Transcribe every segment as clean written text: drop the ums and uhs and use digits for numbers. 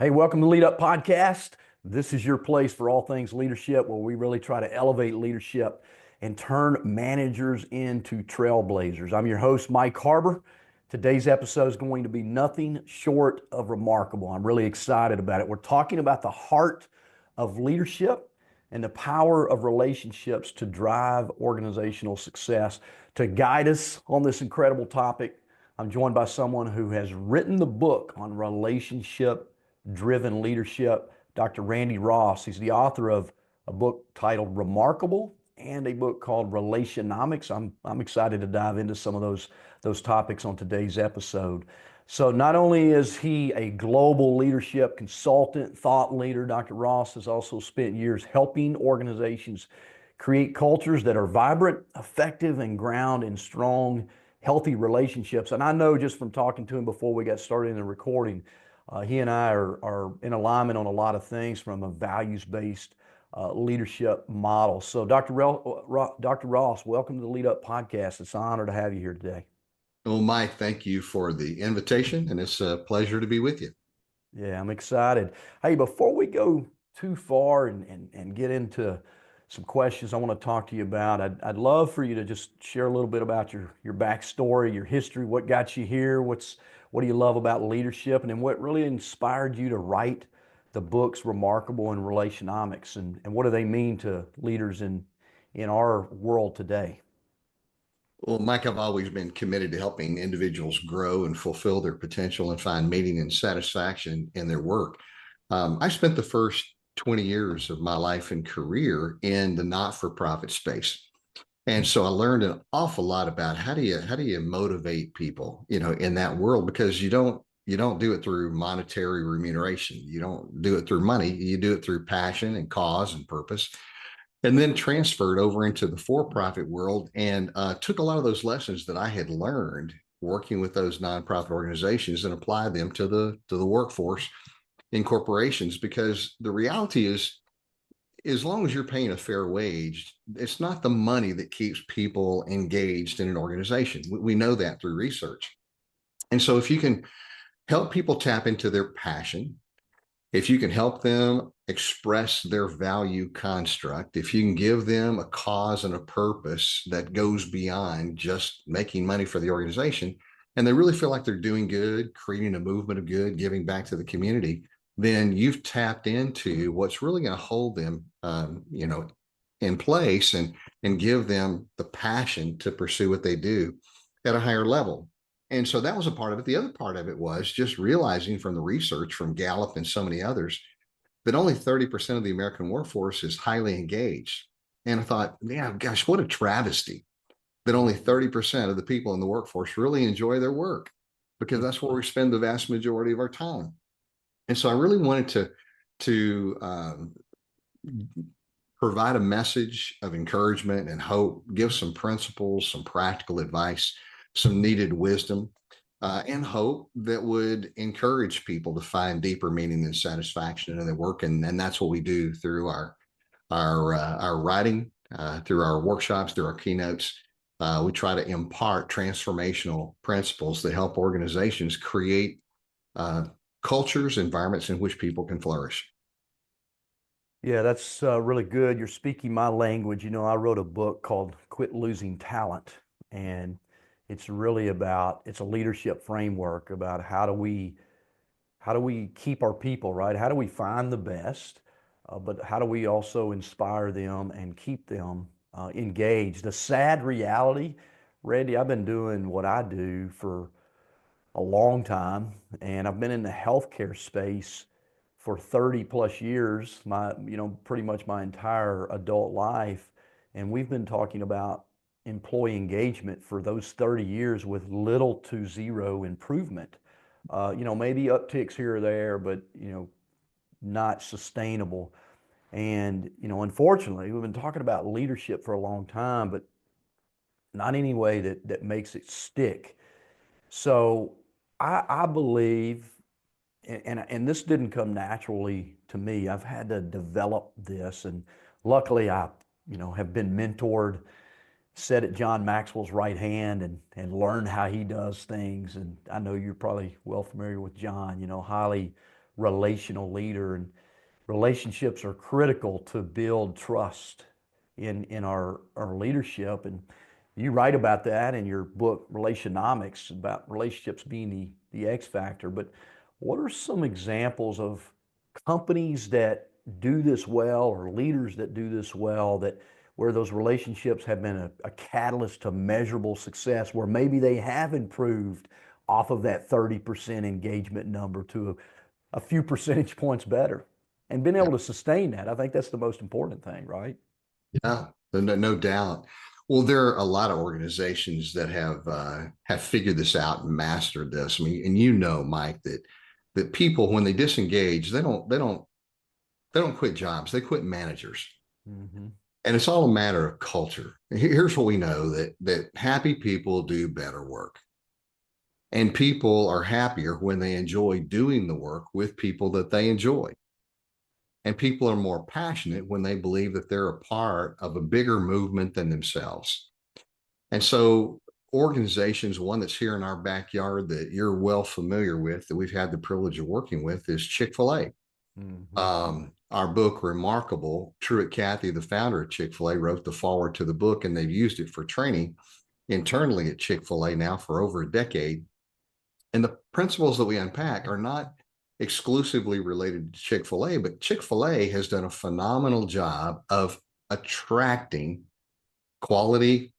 Hey, welcome to Lead Up Podcast. This is your place for all things leadership, where we really try to elevate leadership and turn managers into trailblazers. I'm your host, Mike Harbour. Today's episode is going to be nothing short of remarkable. I'm really excited about it. We're talking about the heart of leadership and the power of relationships to drive organizational success. To guide us on this incredible topic, I'm joined by someone who has written the book on relationship-driven leadership, Dr. Randy Ross. He's the author of a book titled Remarkable and a book called Relationomics. I'm excited to dive into some of those topics on today's episode. So not only is he a global leadership consultant, thought leader, Dr. Ross has also spent years helping organizations create cultures that are vibrant, effective, and ground in strong, healthy relationships. And I know just from talking to him before we got started in the recording, he and I are in alignment on a lot of things from a values-based leadership model. So Dr. Ross, welcome to the Lead Up Podcast. It's an honor to have you here today. Well, Mike, thank you for the invitation, and it's a pleasure to be with you. Yeah, I'm excited. Hey, before we go too far and get into some questions I want to talk to you about, I'd love for you to just share a little bit about your backstory, your history, what got you here, what do you love about leadership, and then what really inspired you to write the books Remarkable and Relationomics, and what do they mean to leaders in our world today? Well, Mike, I've always been committed to helping individuals grow and fulfill their potential and find meaning and satisfaction in their work. I spent the first 20 years of my life and career in the not-for-profit space. And so I learned an awful lot about how do you motivate people, in that world, because you don't do it through monetary remuneration. You don't do it through money. You do it through passion and cause and purpose. And then transferred over into the for-profit world and took a lot of those lessons that I had learned working with those nonprofit organizations and applied them to the workforce in corporations. Because the reality is, as long as you're paying a fair wage, it's not the money that keeps people engaged in an organization. We know that through research. And so if you can help people tap into their passion, if you can help them express their value construct, if you can give them a cause and a purpose that goes beyond just making money for the organization, and they really feel like they're doing good, creating a movement of good, giving back to the community, then you've tapped into what's really going to hold them, in place and give them the passion to pursue what they do at a higher level. And so that was a part of it. The other part of it was just realizing from the research from Gallup and so many others that only 30% of the American workforce is highly engaged. And I thought, yeah, gosh, what a travesty that only 30% of the people in the workforce really enjoy their work, because that's where we spend the vast majority of our time. And so I really wanted to provide a message of encouragement and hope, give some principles, some practical advice, some needed wisdom, and hope that would encourage people to find deeper meaning and satisfaction in their work. And that's what we do through our writing, through our workshops, through our keynotes. We try to impart transformational principles that help organizations create cultures, environments in which people can flourish. Yeah, that's really good. You're speaking my language. I wrote a book called Quit Losing Talent, and it's really it's a leadership framework about how do we keep our people, right? How do we find the best, but how do we also inspire them and keep them engaged? The sad reality, Randy, I've been doing what I do for a long time, and I've been in the healthcare space for 30 plus years, pretty much my entire adult life. And we've been talking about employee engagement for those 30 years with little to zero improvement. Maybe upticks here or there, but, not sustainable. And, unfortunately, we've been talking about leadership for a long time, but not any way that makes it stick. So I believe, and this didn't come naturally to me. I've had to develop this, and luckily I, have been mentored, sat at John Maxwell's right hand and learned how he does things. And I know you're probably well familiar with John, highly relational leader, and relationships are critical to build trust in our leadership. And you write about that in your book, Relationomics, about relationships being the X factor. But what are some examples of companies that do this well, or leaders that do this well, that where those relationships have been a catalyst to measurable success, where maybe they have improved off of that 30% engagement number to a few percentage points better and been able to sustain that? I think that's the most important thing, right? Yeah, no doubt. Well, there are a lot of organizations that have figured this out and mastered this. I mean, and you know, Mike, that people when they disengage, they don't quit jobs, they quit managers. Mm-hmm. And it's all a matter of culture. Here's what we know, that happy people do better work. And people are happier when they enjoy doing the work with people that they enjoy. And people are more passionate when they believe that they're a part of a bigger movement than themselves. And so, organizations, one that's here in our backyard that you're well familiar with, that we've had the privilege of working with, is Chick-fil-A. Mm-hmm. Our book, Remarkable, Truett Cathy, the founder of Chick-fil-A, wrote the foreword to the book, and they've used it for training internally at Chick-fil-A now for over a decade. And the principles that we unpack are not exclusively related to Chick-fil-A, but Chick-fil-A has done a phenomenal job of attracting quality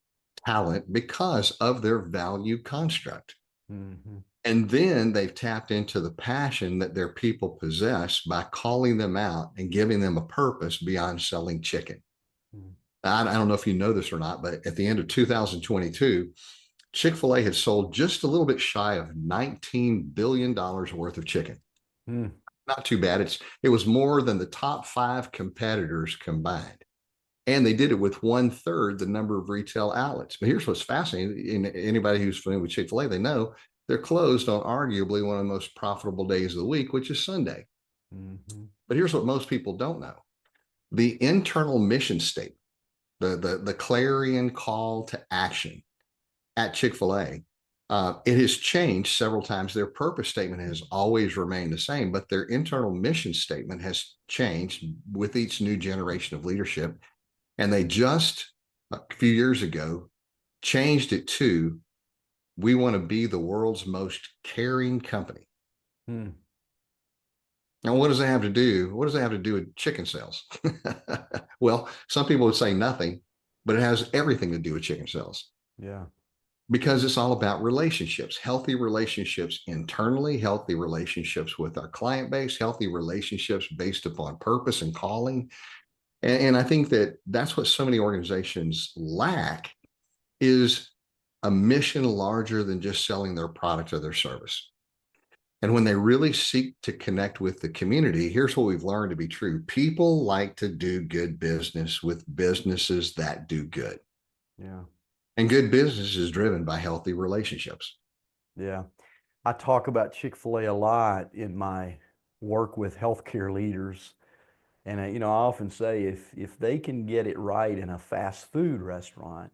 talent because of their value construct. Mm-hmm. And then they've tapped into the passion that their people possess by calling them out and giving them a purpose beyond selling chicken. Mm-hmm. I don't know if you know this or not, but at the end of 2022, Chick-fil-A had sold just a little bit shy of $19 billion worth of chicken. Mm-hmm. Not too bad. It was more than the top 5 competitors combined. And they did it with 1/3 the number of retail outlets. But here's what's fascinating. Anybody who's familiar with Chick-fil-A, they know they're closed on arguably one of the most profitable days of the week, which is Sunday. Mm-hmm. But here's what most people don't know. The internal mission statement, the clarion call to action at Chick-fil-A, it has changed several times. Their purpose statement has always remained the same, but their internal mission statement has changed with each new generation of leadership. And they just a few years ago changed it to, we want to be the world's most caring company. Mm-hmm. Now, what does that have to do? What does that have to do with chicken sales? Well, some people would say nothing, but it has everything to do with chicken sales. Yeah. Because it's all about relationships, healthy relationships internally, healthy relationships with our client base, healthy relationships based upon purpose and calling. And I think that that's what so many organizations lack, is a mission larger than just selling their product or their service. And when they really seek to connect with the community, here's what we've learned to be true. People like to do good business with businesses that do good. Yeah. And good business is driven by healthy relationships. Yeah. I talk about Chick-fil-A a lot in my work with healthcare leaders. And I often say, if they can get it right in a fast food restaurant,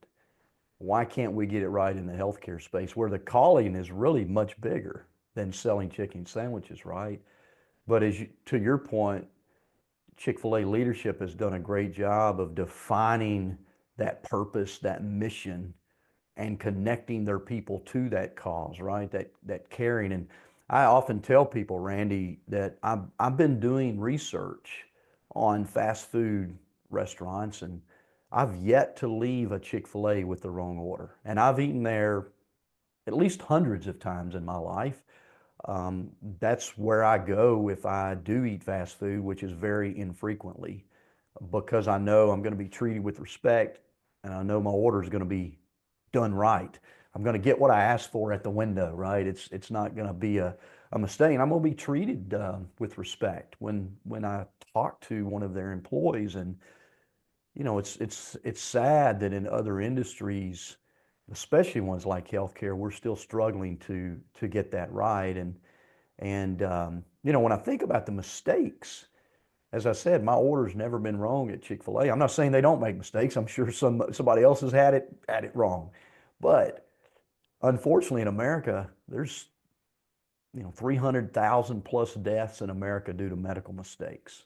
why can't we get it right in the healthcare space, where the calling is really much bigger than selling chicken sandwiches, right? But to your point, Chick-fil-A leadership has done a great job of defining that purpose, that mission, and connecting their people to that cause, right? That caring. And I often tell people, Randy, that I've been doing research on fast food restaurants, and I've yet to leave a Chick-fil-A with the wrong order. And I've eaten there at least hundreds of times in my life. That's where I go if I do eat fast food, which is very infrequently, because I know I'm going to be treated with respect, and I know my order is going to be done right. I'm going to get what I asked for at the window, right? It's not going to be a mistake. I'm going to be treated with respect when I talk to one of their employees. And it's sad that in other industries, especially ones like healthcare, we're still struggling to get that right. And when I think about the mistakes, as I said, my order's never been wrong at Chick-fil-A. I'm not saying they don't make mistakes. I'm sure somebody else has had it wrong. But unfortunately in America, there's 300,000 plus deaths in America due to medical mistakes,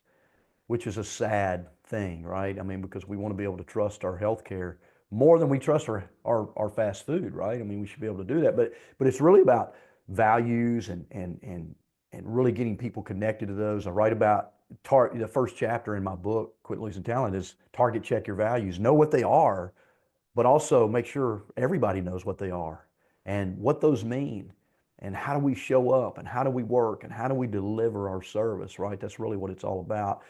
which is a sad thing, right? I mean, because we want to be able to trust our healthcare more than we trust our fast food, right? I mean, we should be able to do that, but it's really about values and really getting people connected to those. I write about the first chapter in my book, Quit Losing Talent, is target check your values. Know what they are, but also make sure everybody knows what they are and what those mean and how do we show up and how do we work and how do we deliver our service, right? That's really what it's all about.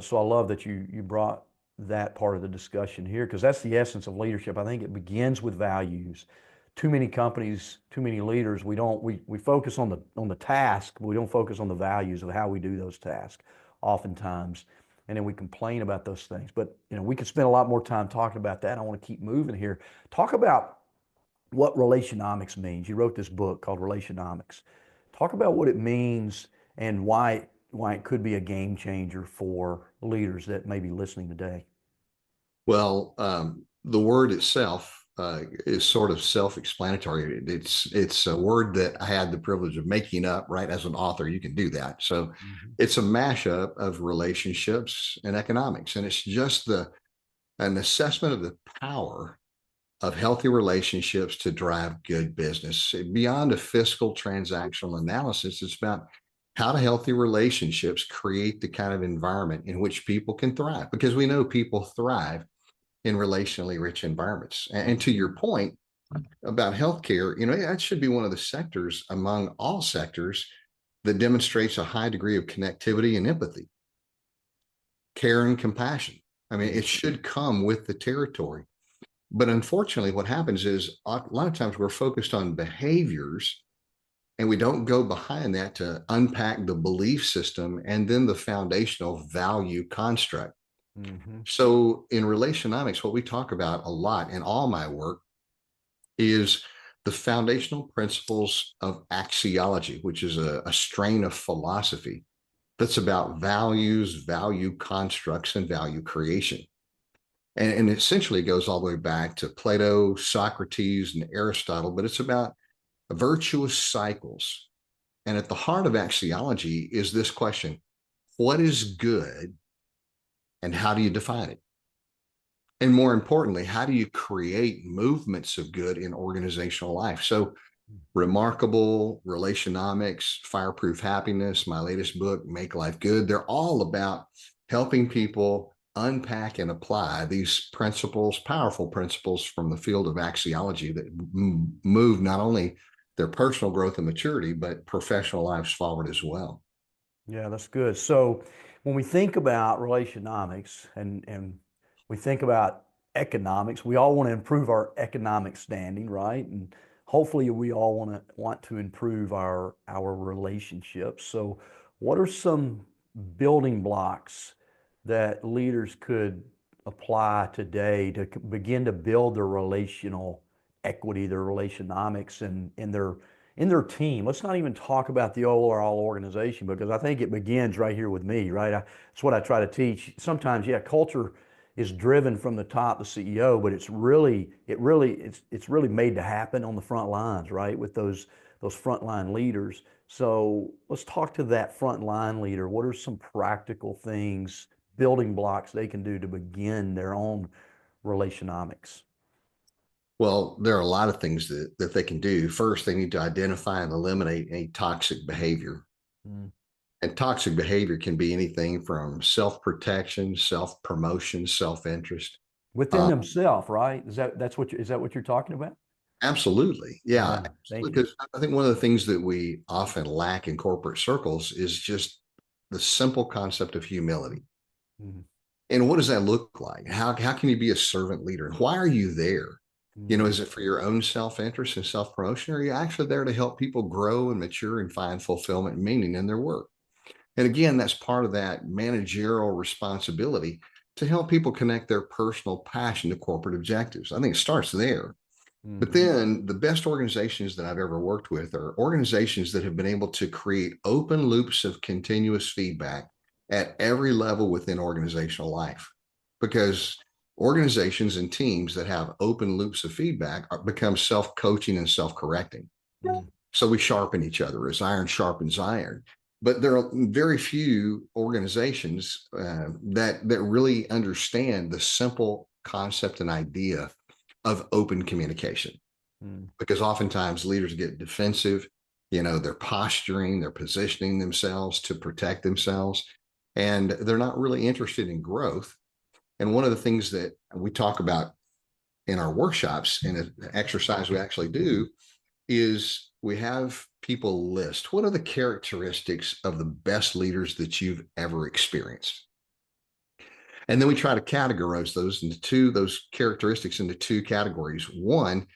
So I love that you brought that part of the discussion here because that's the essence of leadership. I think it begins with values. Too many companies, too many leaders, we focus on the task, but we don't focus on the values of how we do those tasks oftentimes. And then we complain about those things. But we could spend a lot more time talking about that. I want to keep moving here. Talk about what relationomics means. You wrote this book called Relationomics. Talk about what it means and why it could be a game changer for leaders that may be listening today. Well, the word itself is sort of self-explanatory. It's a word that I had the privilege of making up, right? As an author, you can do that. So it's a mashup of relationships and economics. And it's just an assessment of the power of healthy relationships to drive good business. Beyond a fiscal transactional analysis, it's about how do healthy relationships create the kind of environment in which people can thrive? Because we know people thrive in relationally rich environments. And to your point about healthcare, that should be one of the sectors among all sectors that demonstrates a high degree of connectivity and empathy, care and compassion. I mean, it should come with the territory. But unfortunately, what happens is a lot of times we're focused on behaviors and we don't go behind that to unpack the belief system and then the foundational value construct. So in relationomics, what we talk about a lot in all my work is the foundational principles of axiology, which is a strain of philosophy that's about values, value constructs, and value creation. And essentially goes all the way back to Plato, Socrates, and Aristotle, but it's about virtuous cycles. And at the heart of axiology is this question: what is good and how do you define it? And more importantly, how do you create movements of good in organizational life? So Remarkable, Relationomics, Fireproof Happiness, my latest book, Make Life Good, they're all about helping people unpack and apply these principles, powerful principles from the field of axiology that move not only their personal growth and maturity, but professional lives forward as well. Yeah, that's good. So when we think about relationomics and we think about economics, we all want to improve our economic standing, right? And hopefully we all want to improve our relationships. So what are some building blocks that leaders could apply today to begin to build their relational equity, their relationomics in their team? Let's not even talk about the overall organization because I think it begins right here with me, right? That's what I try to teach. Sometimes, yeah, culture is driven from the top, the CEO, but it's really made to happen on the front lines, right? With those frontline leaders. So let's talk to that frontline leader. What are some practical things, building blocks they can do to begin their own relationomics? Well, there are a lot of things that they can do. First, they need to identify and eliminate any toxic behavior. Mm. And toxic behavior can be anything from self-protection, self-promotion, self-interest. Within themselves, right? Is that what you're talking about? Absolutely. Yeah. Yeah, thank you. Because I think one of the things that we often lack in corporate circles is just the simple concept of humility. Mhm. And what does that look like? How can you be a servant leader? Why are you there? Mhm. Is it for your own self-interest and self-promotion? Or are you actually there to help people grow and mature and find fulfillment and meaning in their work? And again, that's part of that managerial responsibility to help people connect their personal passion to corporate objectives. I think it starts there. But Mhm. then the best organizations that I've ever worked with are organizations that have been able to create open loops of continuous feedback at every level within organizational life. Because organizations and teams that have open loops of feedback become self-coaching and self-correcting. So we sharpen each other as iron sharpens iron. But there are very few organizations that really understand the simple concept and idea of open communication. Mm. Because oftentimes leaders get defensive, they're posturing, they're positioning themselves to protect themselves, and they're not really interested in growth. And one of the things that we talk about in our workshops, and an exercise we actually do, is we have people list what are the characteristics of the best leaders that you've ever experienced. And then we try to categorize those characteristics into two categories. One,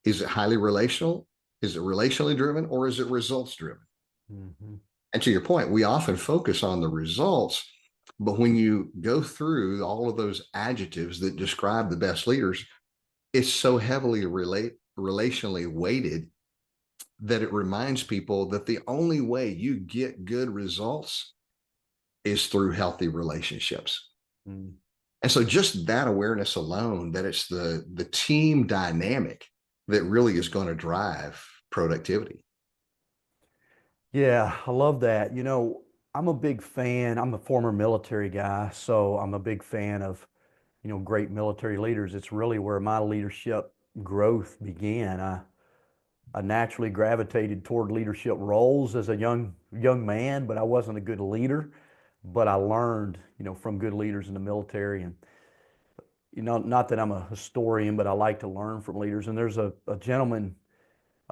is it highly relational? Is it relationally driven, or is it results driven? Mm-hmm. And to your point, we often focus on the results, but when you go through all of those adjectives that describe the best leaders, it's so heavily relationally weighted that it reminds people that the only way you get good results is through healthy relationships. Mm. And so just that awareness alone, that it's the team dynamic that really is going to drive productivity. Yeah, I love that. I'm a big fan. I'm a former military guy, so I'm a big fan of, great military leaders. It's really where my leadership growth began. I naturally gravitated toward leadership roles as a young man, but I wasn't a good leader. But I learned, from good leaders in the military, and not that I'm a historian, but I like to learn from leaders. And there's a gentleman.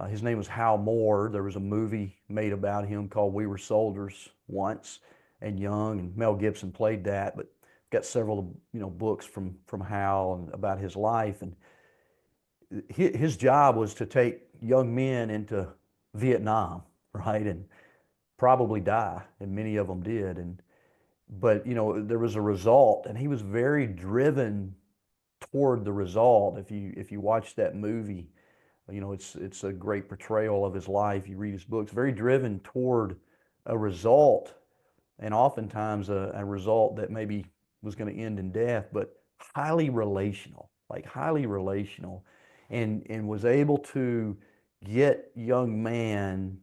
His name was Hal Moore. There was a movie made about him called We Were Soldiers once, and Young and Mel Gibson played that. But got several books from Hal and about his life, and his job was to take young men into Vietnam, right, and probably die, and many of them did. And but there was a result, and he was very driven toward the result. If you watch that movie, it's a great portrayal of his life. You read his books, very driven toward a result, and oftentimes a result that maybe was going to end in death, but highly relational, like highly relational, and was able to get young men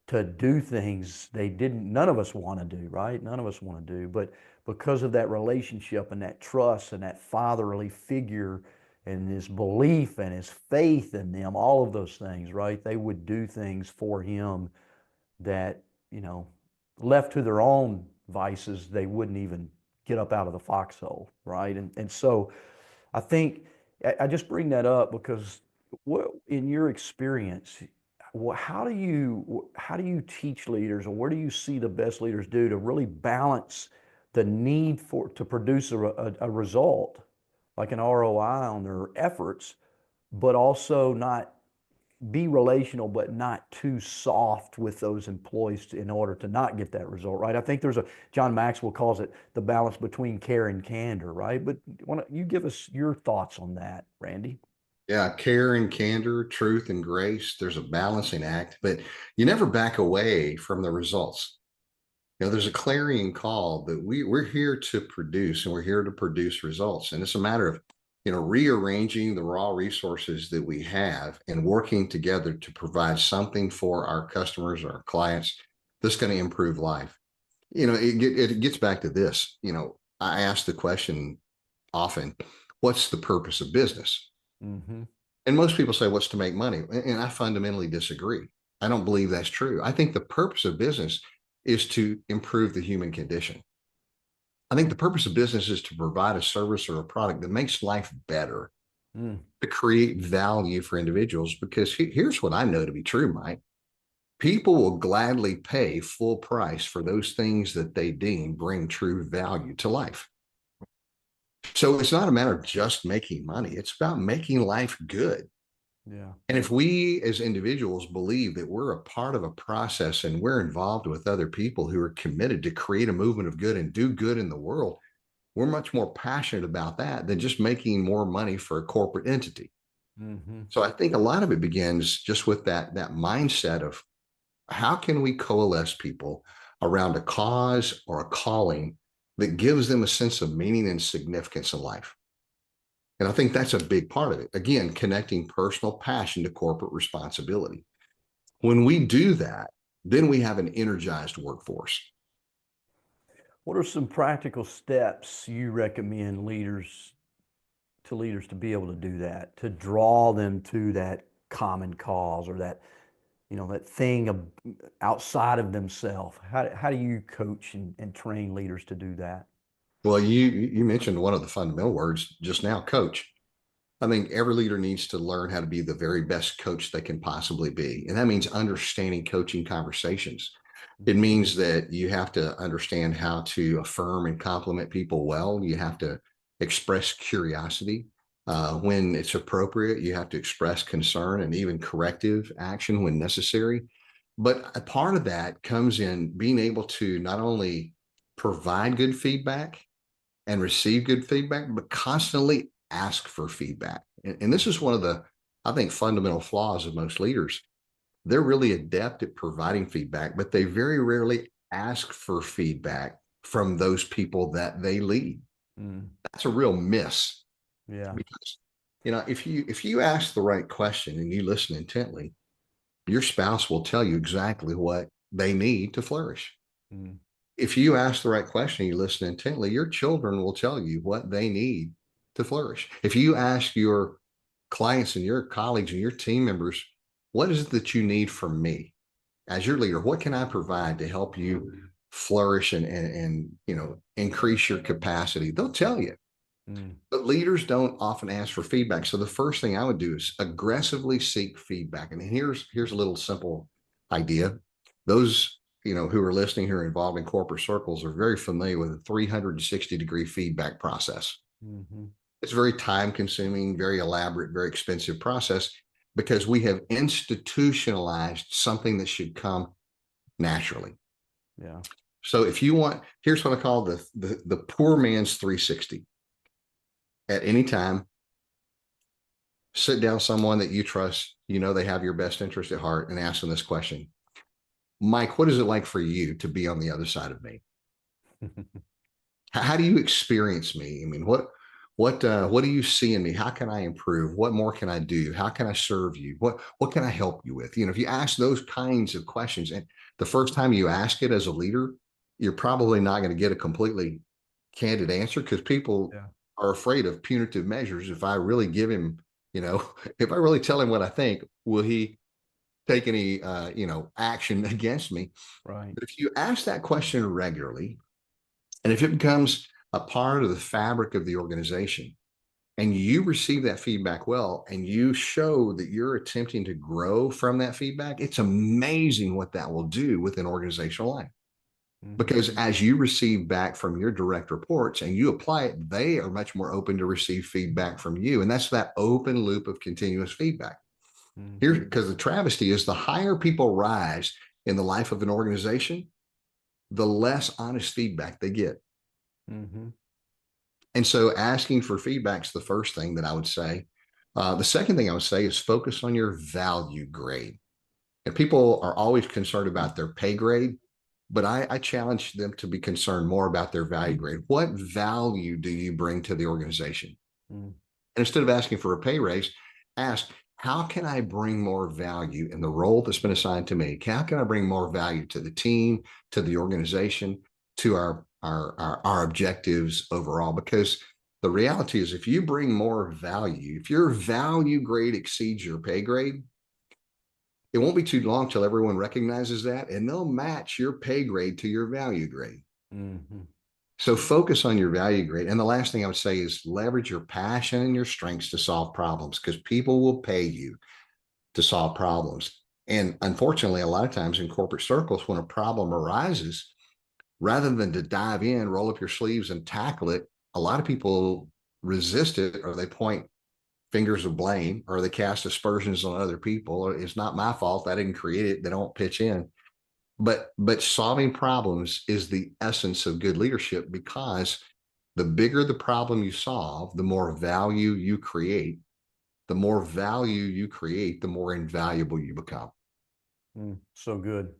to do things they didn't, none of us want to do, right? None of us want to do, but because of that relationship and that trust and that fatherly figure and his belief and his faith in them, all of those things, right? They would do things for him that, left to their own vices, they wouldn't even get up out of the foxhole, right? And so I think I just bring that up because what, in your experience, how do you teach leaders, or where do you see the best leaders do to really balance the need to produce a result, like an ROI on their efforts, but also not be relational, but not too soft with those employees in order to not get that result, right? I think John Maxwell calls it the balance between care and candor, right? But why don't you give us your thoughts on that, Randy? Yeah, care and candor, truth and grace. There's a balancing act, but you never back away from the results. There's a clarion call that we're here to produce, and we're here to produce results. And it's a matter of, rearranging the raw resources that we have and working together to provide something for our customers, our clients, that's going to improve life. It gets back to this. I ask the question often, what's the purpose of business? Mm-hmm. And most people say, what's to make money? And I fundamentally disagree. I don't believe that's true. I think the purpose of business is to improve the human condition. I think the purpose of business is to provide a service or a product that makes life better, Mm. to create value for individuals. Because here's what I know to be true, Mike. People will gladly pay full price for those things that they deem bring true value to life. So it's not a matter of just making money. It's about making life good. Yeah. And if we as individuals believe that we're a part of a process and we're involved with other people who are committed to create a movement of good and do good in the world, we're much more passionate about that than just making more money for a corporate entity. Mm-hmm. So I think a lot of it begins just with that mindset of how can we coalesce people around a cause or a calling that gives them a sense of meaning and significance in life. And I think that's a big part of it. Again, connecting personal passion to corporate responsibility. When we do that, then we have an energized workforce. What are some practical steps you recommend leaders to be able to do that, to draw them to that common cause or that, that thing outside of themselves? How do you coach and train leaders to do that? Well, you mentioned one of the fundamental words just now, coach. I think every leader needs to learn how to be the very best coach they can possibly be. And that means understanding coaching conversations. It means that you have to understand how to affirm and compliment people well. You have to express curiosity when it's appropriate. You have to express concern and even corrective action when necessary. But a part of that comes in being able to not only provide good feedback and receive good feedback, but constantly ask for feedback. And this is one of the, I think, fundamental flaws of most leaders. They're really adept at providing feedback, but they very rarely ask for feedback from those people that they lead. Mm, That's a real miss yeah. because if you ask the right question and you listen intently, your spouse will tell you exactly what they need to flourish. Mm, If you ask the right question and you listen intently, your children will tell you what they need to flourish. If you ask your clients and your colleagues and your team members, what is it that you need from me as your leader? What can I provide to help you flourish and increase your capacity? They'll tell you. mm, But leaders don't often ask for feedback. So the first thing I would do is aggressively seek feedback. And here's a little simple idea. Those who are listening, who are involved in corporate circles, are very familiar with a 360-degree feedback process. mhm. It's a very time consuming, very elaborate, very expensive process because we have institutionalized something that should come naturally. Yeah. So if you want, here's what I call the poor man's 360. At any time, sit down someone that you trust, they have your best interest at heart, and ask them this question. Mike, what is it like for you to be on the other side of me? How do you experience me? I mean, what do you see in me? How can I improve? What more can I do? How can I serve you? What can I help you with? If you ask those kinds of questions, and the first time you ask it as a leader, you're probably not going to get a completely candid answer because people Yeah. are afraid of punitive measures. If I really give him, if I really tell him what I think, will he take any action against me? Right. But if you ask that question regularly, and if it becomes a part of the fabric of the organization, and you receive that feedback well, and you show that you're attempting to grow from that feedback, it's amazing what that will do within organizational life. Mhm. Because as you receive back from your direct reports and you apply it, they are much more open to receive feedback from you. And that's that open loop of continuous feedback. Here, Mhm. because the travesty is the higher people rise in the life of an organization, the less honest feedback they get. Mhm. And so asking for feedback is the first thing that I would say. The second thing I would say is focus on your value grade. And people are always concerned about their pay grade, but I challenge them to be concerned more about their value grade. What value do you bring to the organization? Mm. And instead of asking for a pay raise, ask, how can I bring more value in the role that's been assigned to me? How can I bring more value to the team, to the organization, to our objectives overall? Because the reality is, if you bring more value, if your value grade exceeds your pay grade, it won't be too long till everyone recognizes that and they'll match your pay grade to your value grade. Mhm. So focus on your value grade. And the last thing I would say is leverage your passion and your strengths to solve problems because people will pay you to solve problems. And unfortunately, a lot of times in corporate circles, when a problem arises, rather than to dive in, roll up your sleeves and tackle it, a lot of people resist it or they point fingers of blame or they cast aspersions on other people. Or it's not my fault. I didn't create it. They don't pitch in. But solving problems is the essence of good leadership because the bigger the problem you solve, the more value you create. The more value you create, the more invaluable you become. Mm. So good.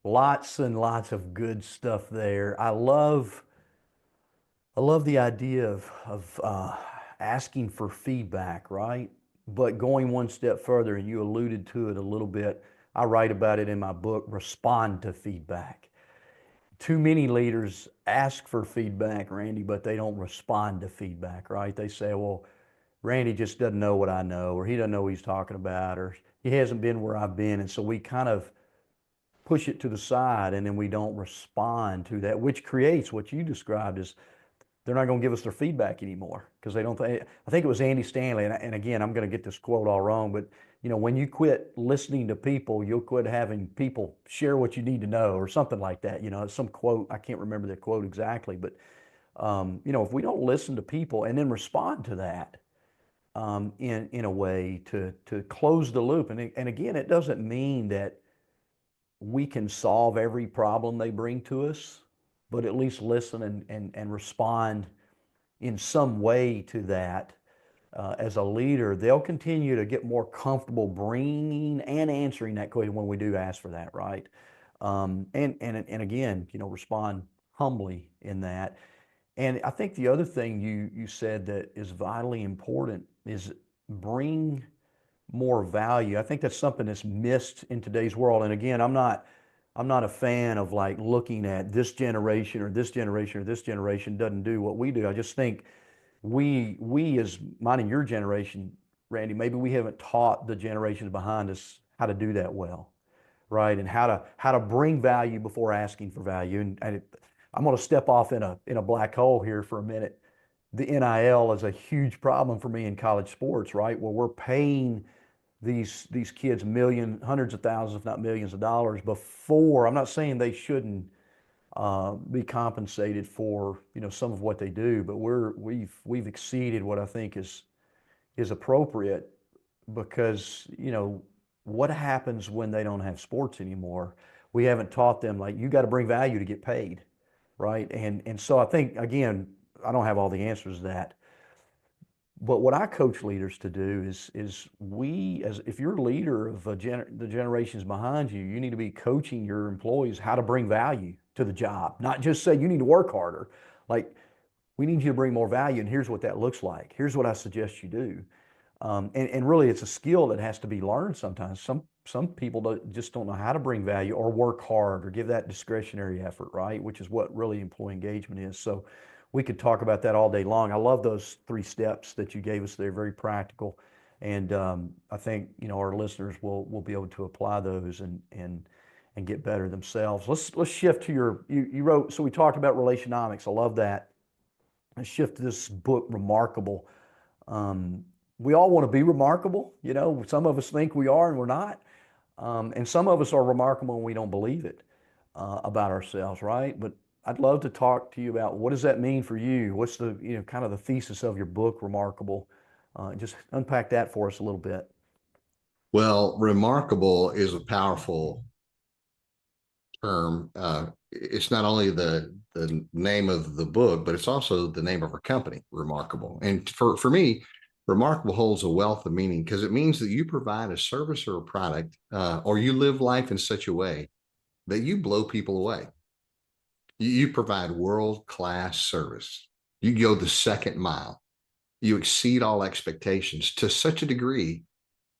Lots and lots of good stuff there. I love the idea of asking for feedback, right? But going one step further, and you alluded to it a little bit, I write about it in my book, Respond to Feedback. Too many leaders ask for feedback, Randy, but they don't respond to feedback, right? They say, well, Randy just doesn't know what I know, or he doesn't know what he's talking about, or he hasn't been where I've been. And so we kind of push it to the side and then we don't respond to that, which creates what you described as they're not going to give us their feedback anymore because they don't think. I think it was Andy Stanley, and again, I'm going to get this quote all wrong, but when you quit listening to people, you'll quit having people share what you need to know, or something like that. It's some quote. I can't remember the quote exactly, but if we don't listen to people and then respond to that in a way to close the loop, and again, it doesn't mean that we can solve every problem they bring to us, but at least listen and respond in some way to that. As a leader, they'll continue to get more comfortable bringing and answering that question when we do ask for that, right? And again, respond humbly in that. And I think the other thing you said that is vitally important is bring more value. I think that's something that's missed in today's world. And again, I'm not a fan of like looking at this generation or this generation or this generation doesn't do what we do. I just think we as mine and your generation, Randy, maybe we haven't taught the generations behind us how to do that well, right? And how to bring value before asking for value. I'm going to step off in a black hole here for a minute. The NIL is a huge problem for me in college sports, right? Where we're paying these kids hundreds of thousands, if not millions of dollars before. I'm not saying they shouldn't be compensated for some of what they do, but we've exceeded what I think is appropriate because what happens when they don't have sports anymore? We haven't taught them like you got to bring value to get paid, right? And so I think again, I don't have all the answers to that. But what I coach leaders to do is we as if you're a leader of the generations behind you, you need to be coaching your employees how to bring value to the job, not just say you need to work harder. Like we need you to bring more value, and here's what that looks like. Here's what I suggest you do. And really, it's a skill that has to be learned sometimes. Some people just don't know how to bring value or work hard or give that discretionary effort, right? Which is what really employee engagement is. So we could talk about that all day long. I love those 3 steps that you gave us. They're very practical, and I think our listeners will be able to apply those and get better themselves. Let's shift to you wrote. So we talked about relationomics. I love that. Let's shift to this book, Remarkable. Um, we all want to be remarkable. Some of us think we are and we're not. And some of us are remarkable and we don't believe it about ourselves, right? But I'd love to talk to you about what does that mean for you? What's the, kind of the thesis of your book, Remarkable? Just unpack that for us a little bit. Well, remarkable is a powerful term. It's not only the name of the book, but it's also the name of our company, Remarkable. And for me, remarkable holds a wealth of meaning because it means that you provide a service or a product, or you live life in such a way that you blow people away. You provide world-class service. You go the second mile. You exceed all expectations to such a degree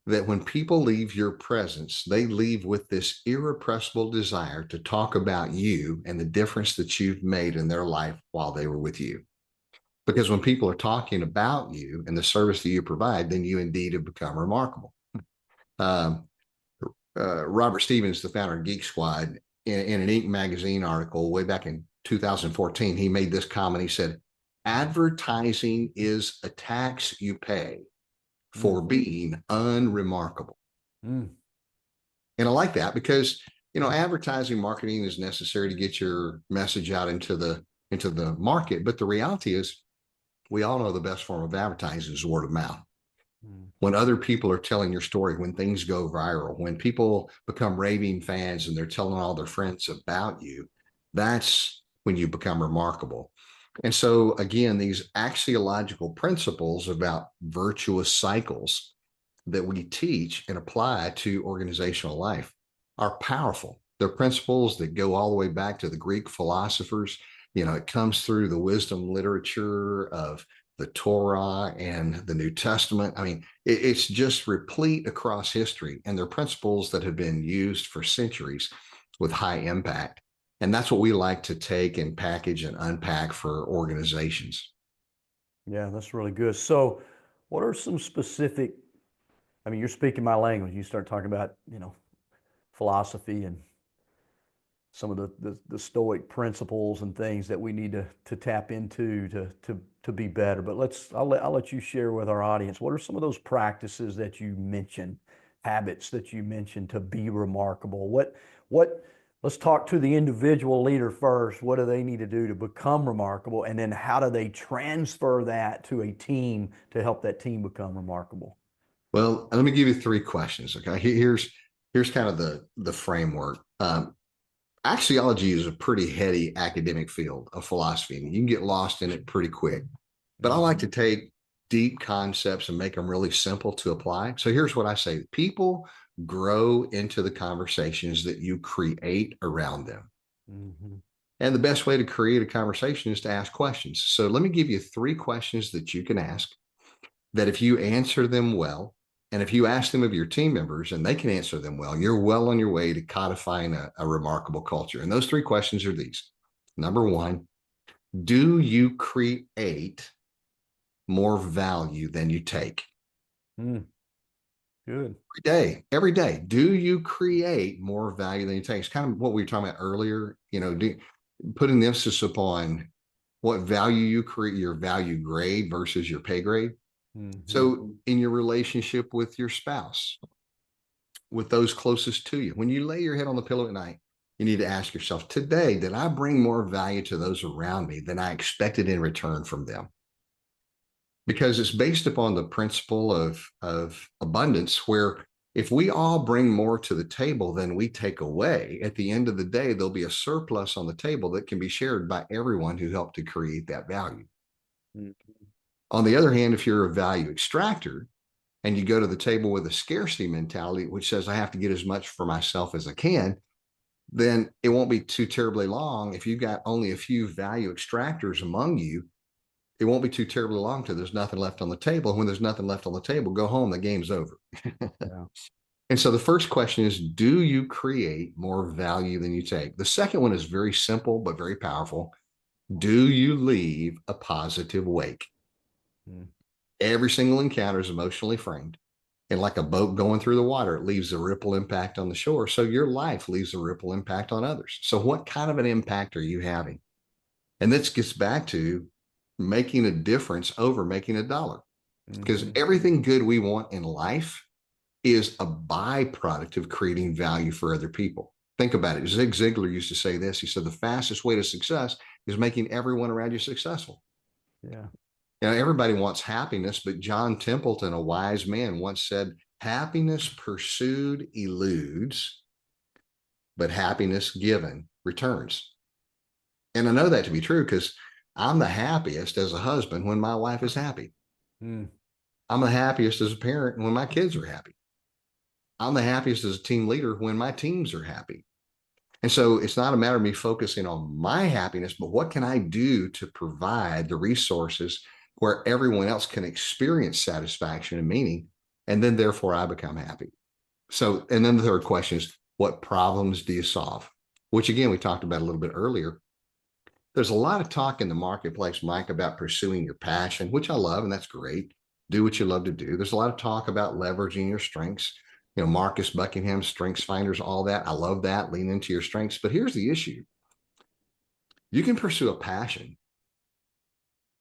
that when people leave your presence, they leave with this irrepressible desire to talk about you and the difference that you've made in their life while they were with you. Because when people are talking about you and the service that you provide, then you indeed have become remarkable. Um, Robert Stevens, the founder of Geek Squad, in an Inc. magazine article way back in 2014, he made this comment. He said, advertising is a tax you pay for being unremarkable. And I like that because, advertising marketing is necessary to get your message out into the market. But the reality is we all know the best form of advertising is word of mouth. When other people are telling your story, when things go viral, when people become raving fans and they're telling all their friends about you, that's when you become remarkable. And so, again, these axiological principles about virtuous cycles that we teach and apply to organizational life are powerful. They're principles that go all the way back to the Greek philosophers. It comes through the wisdom literature of the Torah and the New Testament. I mean, it's just replete across history, and they're principles that have been used for centuries with high impact. And that's what we like to take and package and unpack for organizations. Yeah, that's really good. So, what are some specific, I mean, you're speaking my language. You start talking about, philosophy and some of the Stoic principles and things that we need to tap into to be better. But I'll let you share with our audience. What are some of those practices that you mentioned, habits that you mentioned to be remarkable? What let's talk to the individual leader first. What do they need to do to become remarkable? And then how do they transfer that to a team to help that team become remarkable? Well, let me give you three questions. Okay, here's kind of the framework. Axiology is a pretty heady academic field of philosophy, and you can get lost in it pretty quick. But I like to take deep concepts and make them really simple to apply. So here's what I say: people grow into the conversations that you create around them. Mm-hmm. And the best way to create a conversation is to ask questions. So let me give you three questions that you can ask that if you answer them well, and if you ask them of your team members and they can answer them well, you're well on your way to codifying a remarkable culture. And those three questions are these. Number one, do you create more value than you take? Mm, good. Every day, do you create more value than you take? It's kind of what we were talking about earlier, putting the emphasis upon what value you create, your value grade versus your pay grade. Mm-hmm. So in your relationship with your spouse, with those closest to you, when you lay your head on the pillow at night, you need to ask yourself, today, did I bring more value to those around me than I expected in return from them? Because it's based upon the principle of abundance, where if we all bring more to the table than we take away, at the end of the day, there'll be a surplus on the table that can be shared by everyone who helped to create that value. Mm-hmm. On the other hand, if you're a value extractor and you go to the table with a scarcity mentality, which says I have to get as much for myself as I can, then it won't be too terribly long. If you've got only a few value extractors among you, it won't be too terribly long till there's nothing left on the table. When there's nothing left on the table, go home, the game's over. Yeah. And so the first question is, do you create more value than you take? The second one is very simple, but very powerful. Do you leave a positive wake? Mm. Every single encounter is emotionally framed. And like a boat going through the water, it leaves a ripple impact on the shore. So your life leaves a ripple impact on others. So what kind of an impact are you having? And this gets back to making a difference over making a dollar. Because Mm-hmm. everything good we want in life is a byproduct of creating value for other people. Think about it. Zig Ziglar used to say this. He said, the fastest way to success is making everyone around you successful. Yeah. Everybody wants happiness, but John Templeton, a wise man, once said, happiness pursued eludes, but happiness given returns. And I know that to be true because I'm the happiest as a husband when my wife is happy. Mm. I'm the happiest as a parent when my kids are happy. I'm the happiest as a team leader when my teams are happy. And so it's not a matter of me focusing on my happiness, but what can I do to provide the resources where everyone else can experience satisfaction and meaning? And then therefore I become happy. So, and then the third question is, what problems do you solve? Which again, we talked about a little bit earlier. There's a lot of talk in the marketplace, Mike, about pursuing your passion, which I love, and that's great. Do what you love to do. There's a lot of talk about leveraging your strengths. Marcus Buckingham's Strengths Finders, all that. I love that. Lean into your strengths. But here's the issue: you can pursue a passion,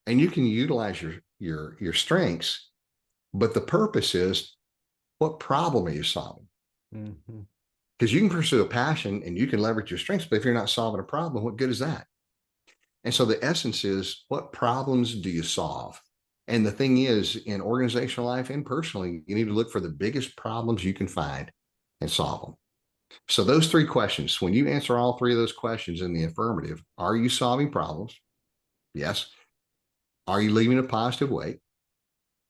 and you can utilize your strengths, but the purpose is, what problem are you solving? Mm-hmm. Because you can pursue a passion and you can leverage your strengths, but if you're not solving a problem, what good is that? And so the essence is, what problems do you solve? And the thing is, in organizational life and personally, you need to look for the biggest problems you can find and solve them. So those three questions, when you answer all three of those questions in the affirmative, are you solving problems? Yes. Are you leaving a positive weight?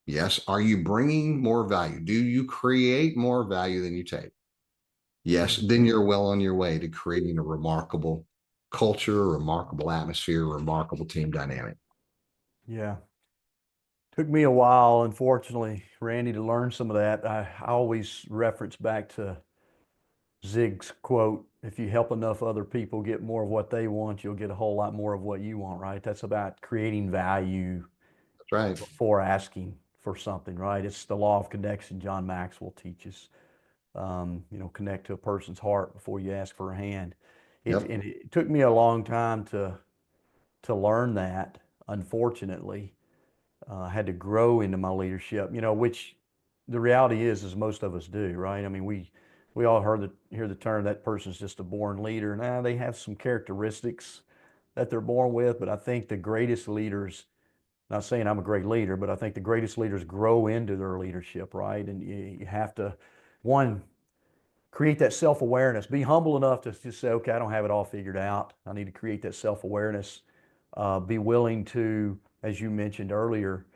Yes. Are you bringing more value? Do you create more value than you take? Yes. Then you're well on your way to creating a remarkable culture, a remarkable atmosphere, a remarkable team dynamic. Yeah. Took me a while, unfortunately, Randy, to learn some of that. I always reference back to Zig's quote, if you help enough other people get more of what they want, you'll get a whole lot more of what you want, right? That's about creating value That's right. before asking for something, right? It's the law of connection John Maxwell teaches. Connect to a person's heart before you ask for a hand. Yep. And it took me a long time to learn that, unfortunately. I had to grow into my leadership, which the reality is most of us do, right? I mean, we all hear the term that person's just a born leader. Now they have some characteristics that they're born with, but I think the greatest leaders, not saying I'm a great leader, but I think the greatest leaders grow into their leadership, right? And you have to, one, create that self-awareness. Be humble enough to just say, okay, I don't have it all figured out. I need to create that self-awareness. Be willing to, as you mentioned earlier,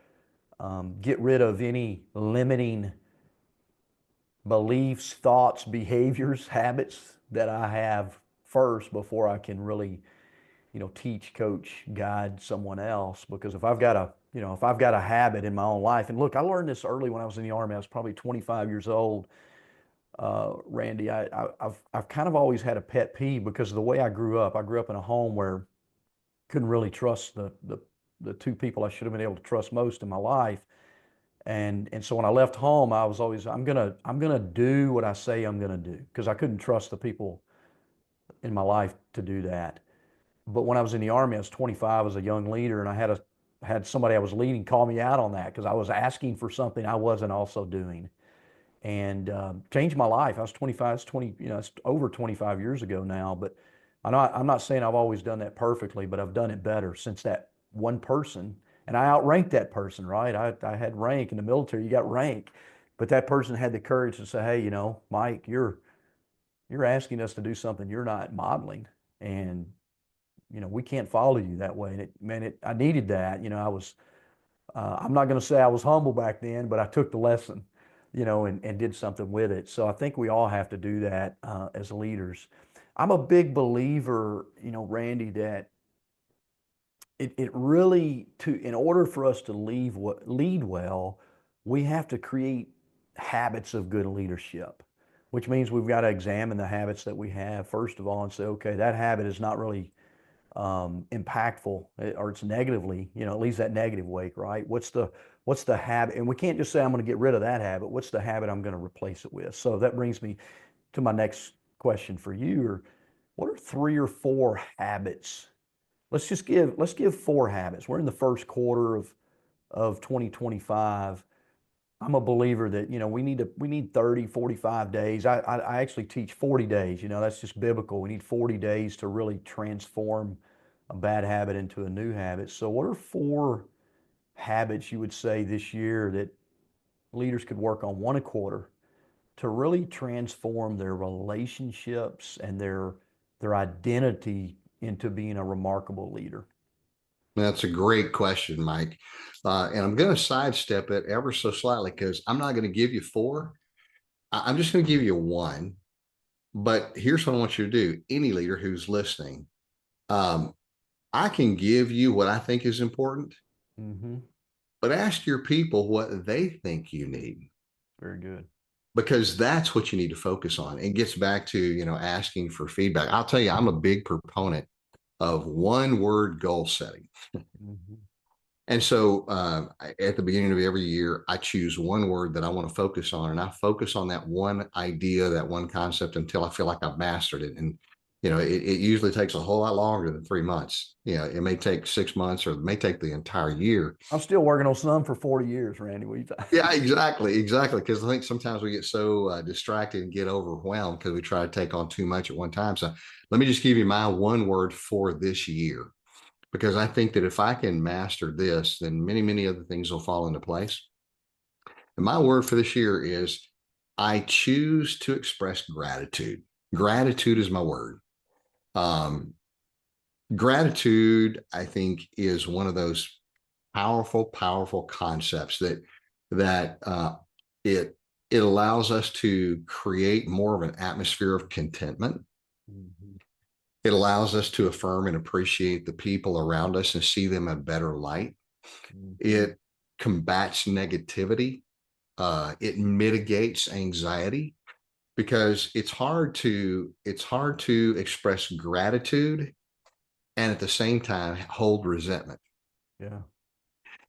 get rid of any limiting beliefs, thoughts, behaviors, habits that I have first before I can really, teach, coach, guide someone else. Because if I've got a habit in my own life, and look, I learned this early when I was in the Army. I was probably 25 years old. Randy, I've kind of always had a pet peeve because of the way I grew up. I grew up in a home where couldn't really trust the two people I should have been able to trust most in my life. And so when I left home, I was always I'm gonna do what I say I'm gonna do because I couldn't trust the people in my life to do that. But when I was in the Army, I was 25 as a young leader, and I had somebody I was leading call me out on that because I was asking for something I wasn't also doing, and changed my life. I was 25, it's 20, it's over 25 years ago now. But I'm not saying I've always done that perfectly, but I've done it better since that one person. And I outranked that person, right? I had rank in the military. You got rank, but that person had the courage to say, hey, Mike, you're asking us to do something you're not modeling, and we can't follow you that way. And I needed that. I'm not going to say I was humble back then, but I took the lesson, and did something with it. So I think we all have to do that as leaders. I'm a big believer, Randy, that it really in order for us to lead well, we have to create habits of good leadership, which means we've got to examine the habits that we have first of all and say, okay, that habit is not really impactful, or it's negatively, it leaves that negative wake, right? What's the habit? And we can't just say I'm going to get rid of that habit. What's the habit I'm going to replace it with? So that brings me to my next question for you. Or what are 3 or 4 habits? Let's give 4 habits. We're in the first quarter of 2025. I'm a believer that, we need 30, 45 days. I actually teach 40 days. That's just biblical. We need 40 days to really transform a bad habit into a new habit. So what are 4 habits you would say this year that leaders could work on, one a quarter, to really transform their relationships and their identity into being a remarkable leader? That's a great question, Mike. And I'm going to sidestep it ever so slightly because I'm not going to give you 4. I'm just going to give you 1. But here's what I want you to do. Any leader who's listening, um, I can give you what I think is important, Mm-hmm. but ask your people what they think you need, Very good. because that's what you need to focus on. It gets back to, asking for feedback. I'll tell you, I'm a big proponent of one word goal setting. Mm-hmm. And so at the beginning of every year, I choose one word that I want to focus on, and I focus on that one idea, that one concept until I feel like I've mastered it. And, it usually takes a whole lot longer than 3 months. It may take 6 months, or it may take the entire year. I'm still working on some for 40 years, Randy. What you Yeah, exactly. Exactly. Because I think sometimes we get so distracted and get overwhelmed because we try to take on too much at one time. So let me just give you my one word for this year, because I think that if I can master this, then many, many other things will fall into place. And my word for this year is I choose to express gratitude. Gratitude is my word. Um, Gratitude, I think, is one of those powerful, powerful concepts that it it allows us to create more of an atmosphere of contentment. Mhm. It allows us to affirm and appreciate the people around us and see them in a better light. Mhm. It combats negativity. It mitigates anxiety because it's hard to express gratitude and at the same time hold resentment. Yeah.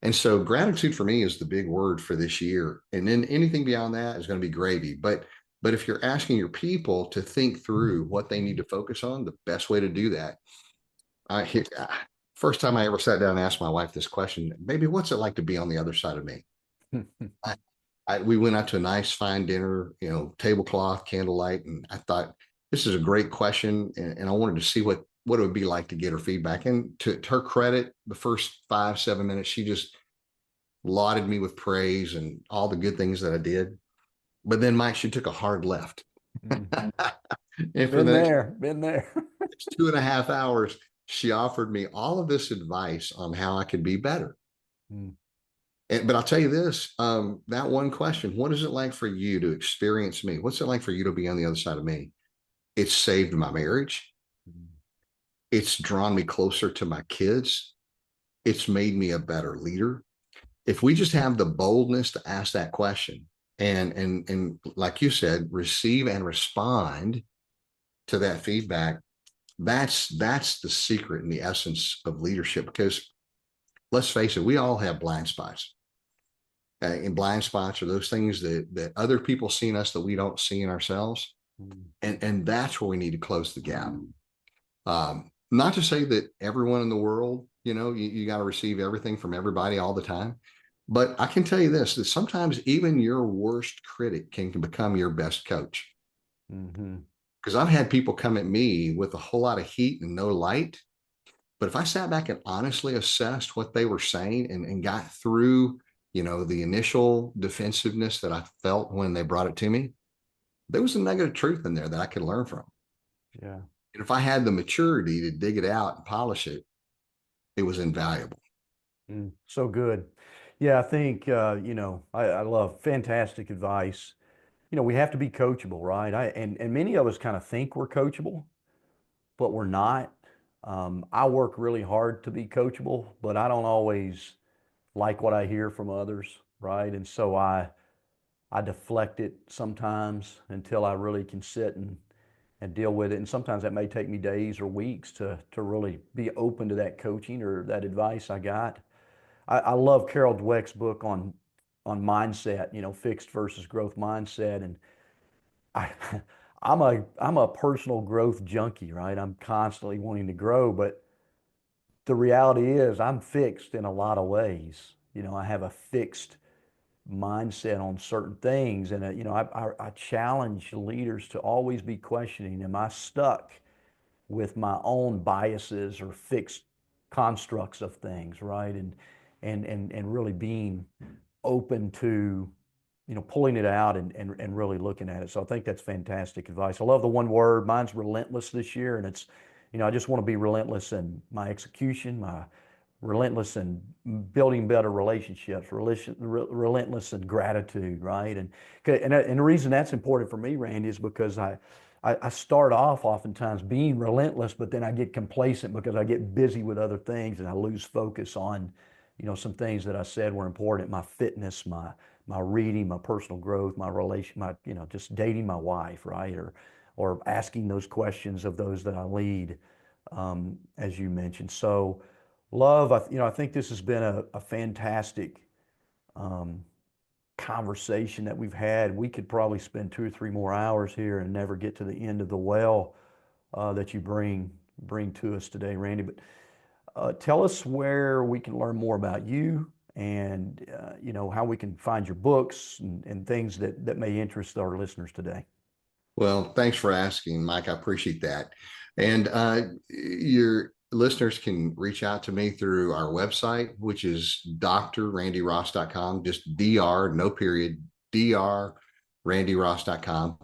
And so gratitude for me is the big word for this year. And then anything beyond that is going to be gravy. But if you're asking your people to think through what they need to focus on, the best way to do that, I first time I ever sat down and asked my wife this question, baby, what's it like to be on the other side of me? I, we went out to a nice fine dinner, tablecloth, candlelight, and I thought this is a great question, and I wanted to see what it would be like to get her feedback. And to her credit, the first 5, 7 minutes, she just lauded me with praise and all the good things that I did. But then, Mike, she took a hard left, Mhm. and for Been the next there, been there. 2.5 hours, she offered me all of this advice on how I could be better. Mm. But I'll tell you this, that one question, what is it like for you to experience me? What's it like for you to be on the other side of me? It's saved my marriage. Mm. It's drawn me closer to my kids. It's made me a better leader. If we just have the boldness to ask that question and like you said, receive and respond to that feedback, that's the secret and the essence of leadership. Because let's face it, we all have blind spots. And blind spots are those things that other people see in us that we don't see in ourselves, Mm. and that's where we need to close the gap. Not to say that everyone in the world, you got to receive everything from everybody all the time, but I can tell you this: that sometimes even your worst critic can become your best coach. Mhm. Because I've had people come at me with a whole lot of heat and no light, but if I sat back and honestly assessed what they were saying and got through, the initial defensiveness that I felt when they brought it to me, there was some negative truth in there that I could learn from. Yeah. And if I had the maturity to dig it out and polish it, it was invaluable. Mm. So good. Yeah, I think I love fantastic advice. We have to be coachable, right? And many of us kind of think we're coachable, but we're not. I work really hard to be coachable, but I don't always like what I hear from others, right? And so I deflect it sometimes until I really can sit and deal with it. And sometimes that may take me days or weeks to really be open to that coaching or that advice I got. I love Carol Dweck's book on mindset, fixed versus growth mindset. And I I'm a personal growth junkie, right? I'm constantly wanting to grow, but the reality is I'm fixed in a lot of ways. I have a fixed mindset on certain things. And, I challenge leaders to always be questioning, am I stuck with my own biases or fixed constructs of things, right? And really being open to, pulling it out and really looking at it. So I think that's fantastic advice. I love the one word. Mine's relentless this year. And it's, I just want to be relentless in my execution, my relentless in building better relationships, relentless in gratitude, right? And the reason that's important for me, Randy, is because I start off oftentimes being relentless, but then I get complacent because I get busy with other things and I lose focus on, some things that I said were important: my fitness, my reading, my personal growth, my relation, my just dating my wife, right? Or asking those questions of those that I lead, as you mentioned. So. Love, I think this has been a fantastic um, conversation that we've had. We could probably spend 2 or 3 more hours here and never get to the end of the well that you bring to us today, Randy. But tell us where we can learn more about you and how we can find your books and things that may interest our listeners today. Well, thanks for asking, Mike. I appreciate that. And your listeners can reach out to me through our website, which is drrandyross.com, just dr, no period, drrandyross.com.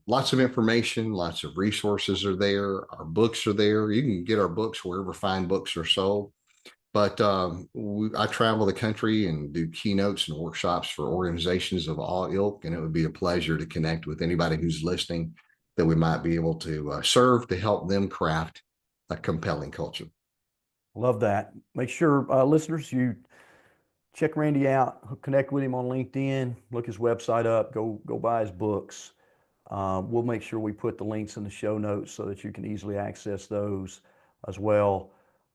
Lots of information, lots of resources are there. Our books are there. You can get our books wherever fine books are sold. But I travel the country and do keynotes and workshops for organizations of all ilk, and it would be a pleasure to connect with anybody who's listening that we might be able to serve to help them craft a compelling culture. Love that. Make sure, listeners, you check Randy out, connect with him on LinkedIn, look his website up, go buy his books. We'll make sure we put the links in the show notes so that you can easily access those as well.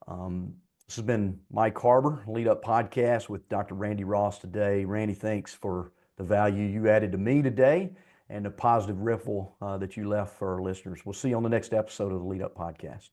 This has been Mike Harbour, Lead Up Podcast with Dr. Randy Ross today. Randy, thanks for the value you added to me today and the positive ripple that you left for our listeners. We'll see you on the next episode of the Lead Up Podcast.